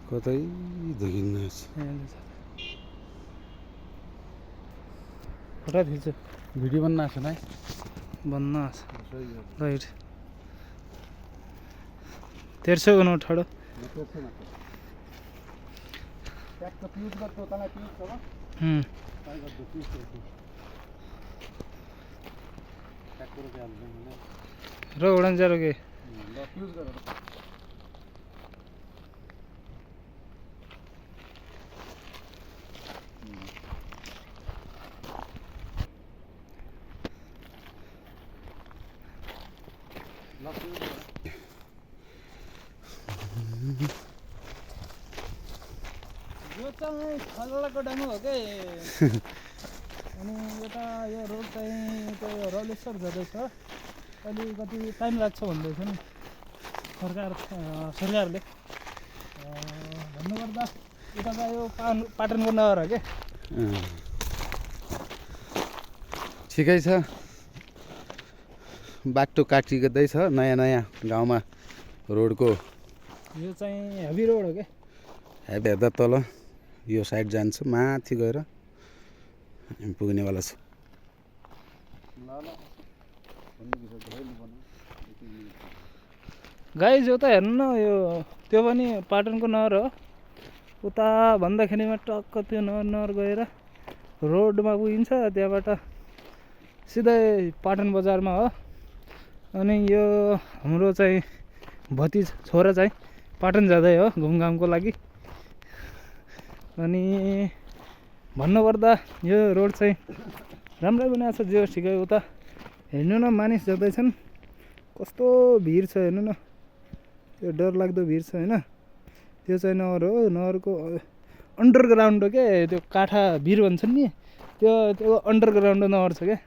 कतै देखिन्न फोटो खिच्छु भिडियो बन्न आएको छैन है बन्न राइट 1300 को नोट ठाडो र उडान जारो के यो चाहिँ खलडाको डाँगो हो के अनि यता यो रोड चाहिँ त्यो रौलेश्वर जाँदैछ अलिकति टाइम लाग्छ भन्दैछ नि सरकारले भन्नुपर्दा यता चाहिँ यो पाटनको नगर हो के ठिकै छ बाटो काटिँदैछ नयाँ नयाँ गाउँमा रोडको यो चाहिँ हेभी रोड हो के हेर्दा हेर्दा तल यो साइड जान्छ माथि गएर हामी पुग्नेवाला छ गाइज यो त हेर्नु न यो त्यो पनि पाटनको नहर हो उता भन्दाखेरिमा टक्क त्यो नहर गएर रोडमा पुगिन्छ त्यहाँबाट सिधै पाटन बजारमा हो अनि यो हाम्रो चाहिँ भतिज छोरा चाहिँ पाटन जाँदै हो घुमघामको लागि अनि भन्नुपर्दा यो रोड चाहिँ राम्रै बनाएको छ जे होस् ठिकै उता हेर्नु न मानिस जाँदैछन् कस्तो भिड छ हेर्नु न त्यो डरलाग्दो भिड छ होइन त्यो चाहिँ नहर हो नहरको अन्डरग्राउन्ड हो के त्यो काठा भिर भन्छन् नि त्यो अन्डरग्राउन्ड नहर छ क्या